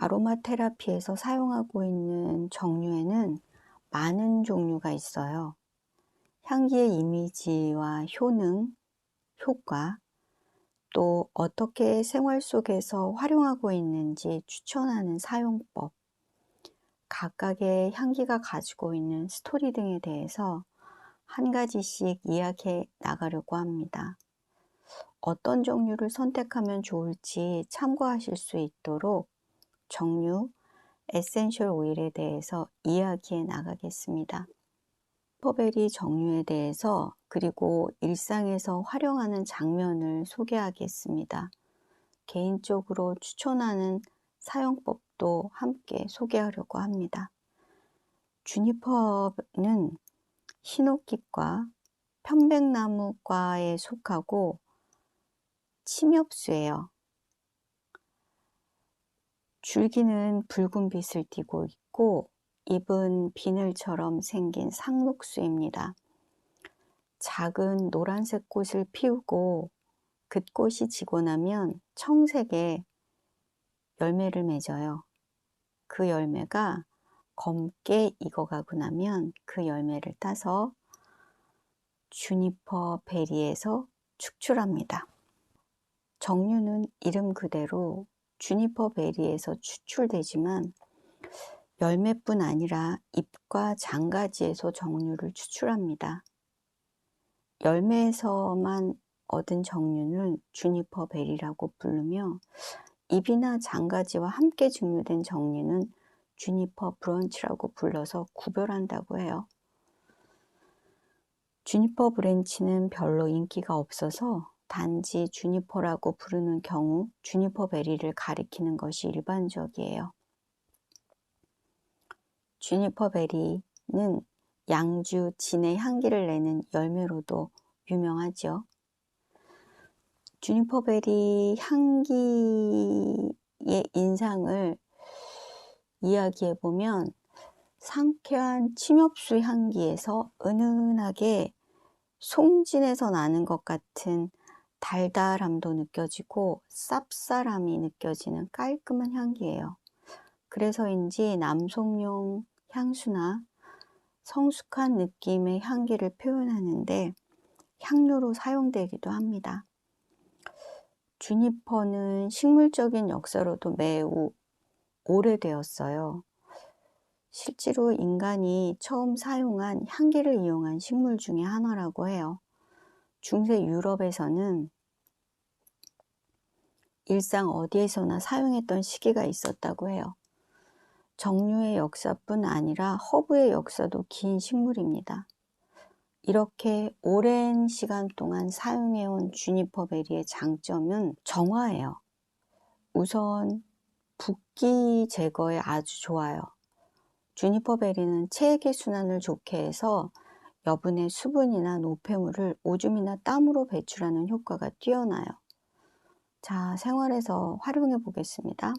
아로마 테라피에서 사용하고 있는 정류에는 많은 종류가 있어요. 향기의 이미지와 효능, 효과, 또 어떻게 생활 속에서 활용하고 있는지 추천하는 사용법, 각각의 향기가 가지고 있는 스토리 등에 대해서 한 가지씩 이야기해 나가려고 합니다. 어떤 종류를 선택하면 좋을지 참고하실 수 있도록 정류, 에센셜 오일에 대해서 이야기해 나가겠습니다. 퍼베리 정류에 대해서 그리고 일상에서 활용하는 장면을 소개하겠습니다. 개인적으로 추천하는 사용법도 함께 소개하려고 합니다. 주니퍼는 흰옥깃과 편백나무과에 속하고 침엽수예요. 줄기는 붉은 빛을 띠고 있고 잎은 비늘처럼 생긴 상록수입니다. 작은 노란색 꽃을 피우고 긋꽃이 지고 나면 청색의 열매를 맺어요. 그 열매가 검게 익어가고 나면 그 열매를 따서 주니퍼 베리에서 추출합니다. 정류는 이름 그대로 주니퍼 베리에서 추출되지만 열매뿐 아니라 잎과 장가지에서 정류를 추출합니다. 열매에서만 얻은 정류는 주니퍼 베리라고 부르며 잎이나 장가지와 함께 증류된 정류는 주니퍼 브런치라고 불러서 구별한다고 해요. 주니퍼 브랜치는 별로 인기가 없어서 단지 주니퍼라고 부르는 경우 주니퍼 베리를 가리키는 것이 일반적이에요. 주니퍼 베리는 양주, 진의 향기를 내는 열매로도 유명하죠. 주니퍼 베리 향기의 인상을 이야기해 보면 상쾌한 침엽수 향기에서 은은하게 송진에서 나는 것 같은 달달함도 느껴지고 쌉쌀함이 느껴지는 깔끔한 향기예요. 그래서인지 남성용 향수나 성숙한 느낌의 향기를 표현하는데 향료로 사용되기도 합니다. 주니퍼는 식물적인 역사로도 매우 오래되었어요. 실제로 인간이 처음 사용한 향기를 이용한 식물 중에 하나라고 해요. 중세 유럽에서는 일상 어디에서나 사용했던 시기가 있었다고 해요. 정류의 역사뿐 아니라 허브의 역사도 긴 식물입니다. 이렇게 오랜 시간 동안 사용해온 주니퍼 베리의 장점은 정화예요. 우선 붓기 제거에 아주 좋아요. 주니퍼 베리는 체액의 순환을 좋게 해서 여분의 수분이나 노폐물을 오줌이나 땀으로 배출하는 효과가 뛰어나요. 자, 생활에서 활용해 보겠습니다.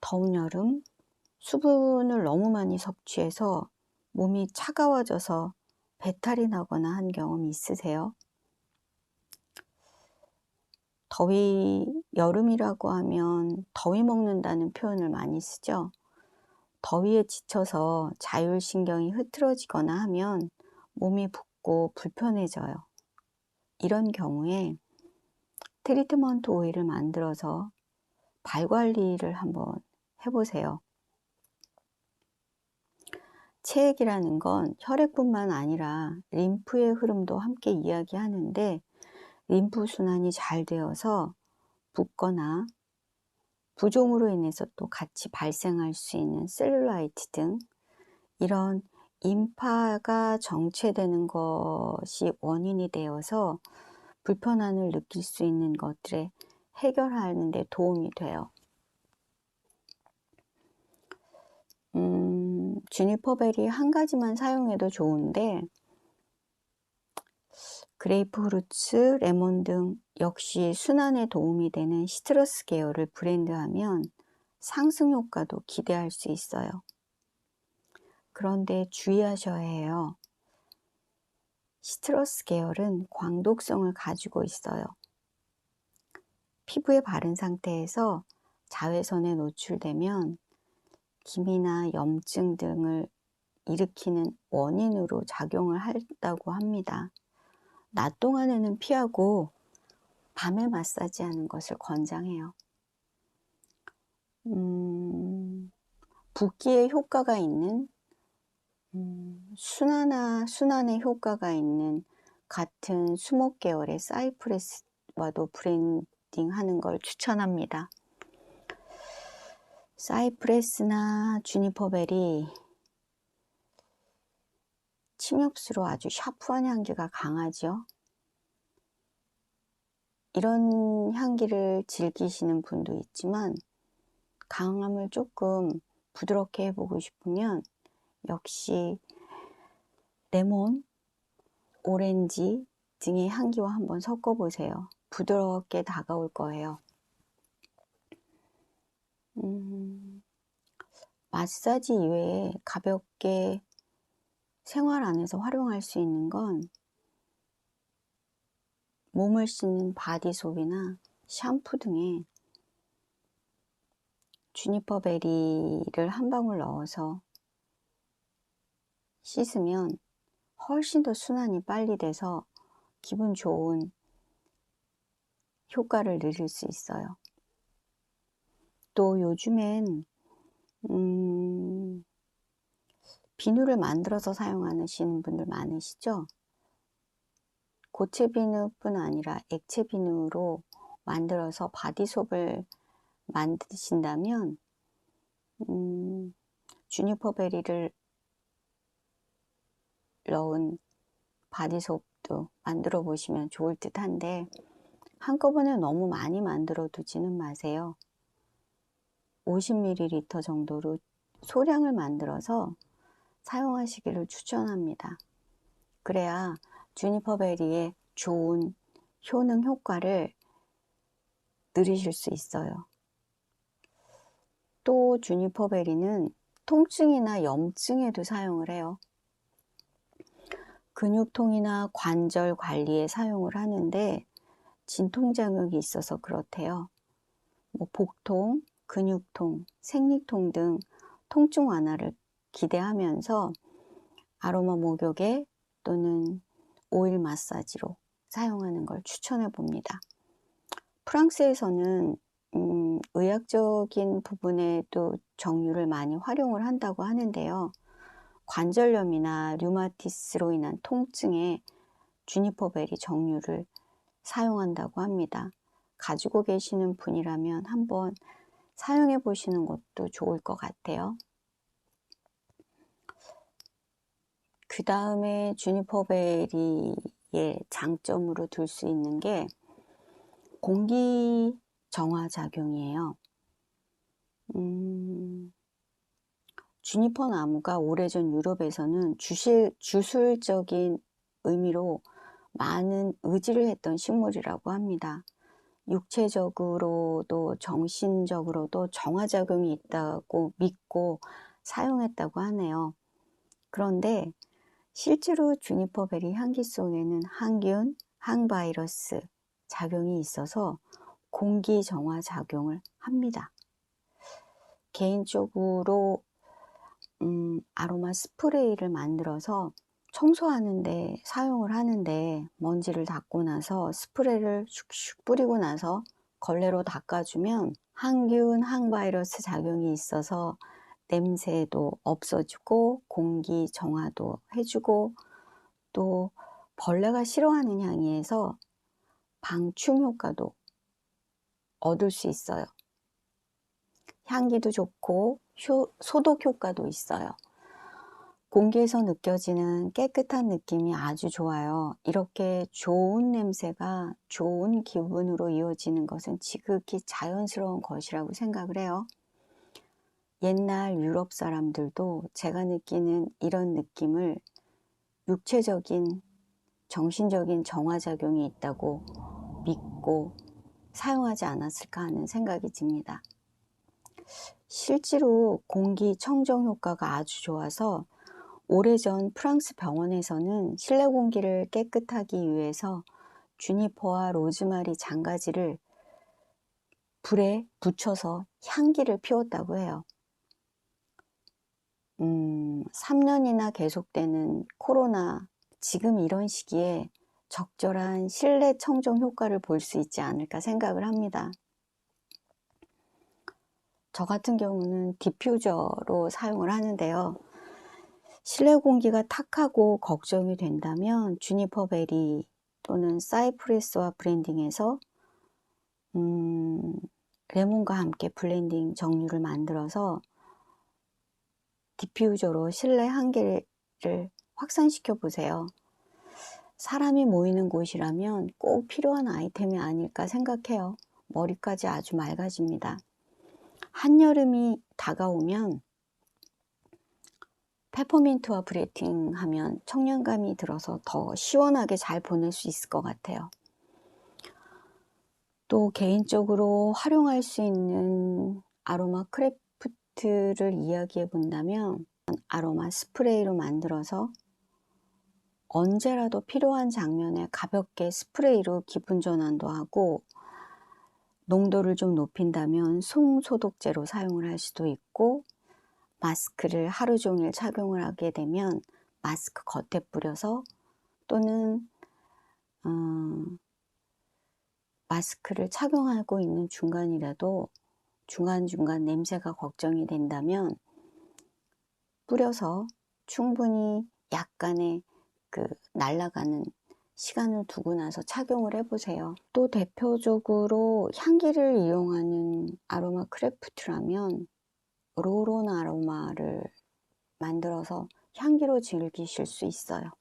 더운 여름, 수분을 너무 많이 섭취해서 몸이 차가워져서 배탈이 나거나 한 경험 있으세요? 여름이라고 하면 더위 먹는다는 표현을 많이 쓰죠. 더위에 지쳐서 자율신경이 흐트러지거나 하면 몸이 붓고 불편해져요. 이런 경우에 트리트먼트 오일을 만들어서 발 관리를 한번 해보세요. 체액이라는 건 혈액뿐만 아니라 림프의 흐름도 함께 이야기하는데 림프 순환이 잘 되어서 붓거나 부종으로 인해서 또 같이 발생할 수 있는 셀룰라이트 등 이런 인파가 정체되는 것이 원인이 되어서 불편함을 느낄 수 있는 것들에 해결하는 데 도움이 돼요. 주니퍼 베리 한 가지만 사용해도 좋은데 그레이프 후르츠, 레몬 등 역시 순환에 도움이 되는 시트러스 계열을 브랜드하면 상승 효과도 기대할 수 있어요. 그런데 주의하셔야 해요. 시트러스 계열은 광독성을 가지고 있어요. 피부에 바른 상태에서 자외선에 노출되면 기미나 염증 등을 일으키는 원인으로 작용을 한다고 합니다. 낮 동안에는 피하고 밤에 마사지하는 것을 권장해요. 붓기에 효과가 있는 순환에 효과가 있는 같은 수목 계열의 사이프레스와도 브랜딩 하는 걸 추천합니다. 사이프레스나 주니퍼벨이 침엽수로 아주 샤프한 향기가 강하죠. 이런 향기를 즐기시는 분도 있지만 강함을 조금 부드럽게 해보고 싶으면 역시 레몬, 오렌지 등의 향기와 한번 섞어보세요. 부드럽게 다가올 거예요. 마사지 이외에 가볍게 생활 안에서 활용할 수 있는 건 몸을 씻는 바디솜이나 샴푸 등에 주니퍼 베리를 한 방울 넣어서 씻으면 훨씬 더 순환이 빨리 돼서 기분 좋은 효과를 누릴 수 있어요. 또 요즘엔 비누를 만들어서 사용하시는 분들 많으시죠? 고체 비누뿐 아니라 액체 비누로 만들어서 바디솜을 만드신다면 주니퍼 베리를 넣은 바디솜도 만들어 보시면 좋을 듯 한데 한꺼번에 너무 많이 만들어 두지는 마세요. 50ml 정도로 소량을 만들어서 사용하시기를 추천합니다. 그래야 주니퍼 베리의 좋은 효능 효과를 누리실 수 있어요. 또 주니퍼 베리는 통증이나 염증에도 사용을 해요. 근육통이나 관절 관리에 사용을 하는데 진통작용이 있어서 그렇대요. 복통, 근육통, 생리통 등 통증 완화를 기대하면서 아로마 목욕에 또는 오일 마사지로 사용하는 걸 추천해 봅니다. 프랑스에서는 의학적인 부분에도 정유를 많이 활용을 한다고 하는데요. 관절염이나 류마티스로 인한 통증에 주니퍼 베리 정유를 사용한다고 합니다. 가지고 계시는 분이라면 한번 사용해 보시는 것도 좋을 것 같아요. 그 다음에 주니퍼 베리의 장점으로 둘 수 있는 게 공기 정화 작용이에요. 주니퍼 나무가 오래전 유럽에서는 주술적인 의미로 많은 의지를 했던 식물이라고 합니다. 육체적으로도 정신적으로도 정화작용이 있다고 믿고 사용했다고 하네요. 그런데 실제로 주니퍼 베리 향기 속에는 항균, 항바이러스 작용이 있어서 공기 정화 작용을 합니다. 개인적으로 아로마 스프레이를 만들어서 청소하는데 사용을 하는데 먼지를 닦고 나서 스프레이를 슉슉 뿌리고 나서 걸레로 닦아주면 항균, 항바이러스 작용이 있어서 냄새도 없어지고 공기 정화도 해주고 또 벌레가 싫어하는 향이에서 방충 효과도 얻을 수 있어요. 향기도 좋고 소독 효과도 있어요. 공기에서 느껴지는 깨끗한 느낌이 아주 좋아요. 이렇게 좋은 냄새가 좋은 기분으로 이어지는 것은 지극히 자연스러운 것이라고 생각을 해요. 옛날 유럽 사람들도 제가 느끼는 이런 느낌을 육체적인, 정신적인 정화작용이 있다고 믿고 사용하지 않았을까 하는 생각이 듭니다. 실제로 공기 청정 효과가 아주 좋아서 오래전 프랑스 병원에서는 실내 공기를 깨끗하기 위해서 주니퍼와 로즈마리 장가지를 불에 붙여서 향기를 피웠다고 해요. 3년이나 계속되는 코로나, 지금 이런 시기에 적절한 실내 청정 효과를 볼 수 있지 않을까 생각을 합니다. 저 같은 경우는 디퓨저로 사용을 하는데요. 실내 공기가 탁하고 걱정이 된다면 주니퍼 베리 또는 사이프레스와 브랜딩해서 레몬과 함께 블렌딩 정류를 만들어서 디퓨저로 실내 한기를 확산시켜 보세요. 사람이 모이는 곳이라면 꼭 필요한 아이템이 아닐까 생각해요. 머리까지 아주 맑아집니다. 한여름이 다가오면 페퍼민트와 브레팅 하면 청량감이 들어서 더 시원하게 잘 보낼 수 있을 것 같아요. 또 개인적으로 활용할 수 있는 아로마 크래프트를 이야기해 본다면 아로마 스프레이로 만들어서 언제라도 필요한 장면에 가볍게 스프레이로 기분 전환도 하고, 농도를 좀 높인다면 송소독제로 사용을 할 수도 있고, 마스크를 하루 종일 착용을 하게 되면 마스크 겉에 뿌려서, 또는 마스크를 착용하고 있는 중간이라도 중간중간 냄새가 걱정이 된다면 뿌려서 충분히 약간의 날아가는 시간을 두고 나서 착용을 해보세요. 또 대표적으로 향기를 이용하는 아로마 크래프트라면 롤온 아로마를 만들어서 향기로 즐기실 수 있어요.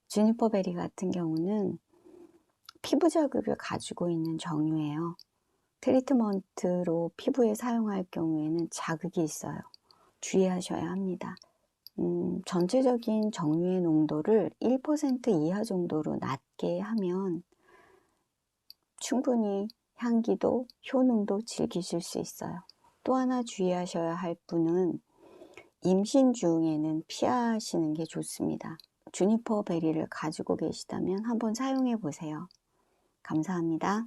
주니퍼 베리 같은 경우는 피부 자극을 가지고 있는 정유예요. 트리트먼트로 피부에 사용할 경우에는 자극이 있어요. 주의하셔야 합니다. 전체적인 정유의 농도를 1% 이하 정도로 낮게 하면 충분히 향기도 효능도 즐기실 수 있어요. 또 하나 주의하셔야 할 분은 임신 중에는 피하시는 게 좋습니다. 주니퍼 베리를 가지고 계시다면 한번 사용해 보세요. 감사합니다.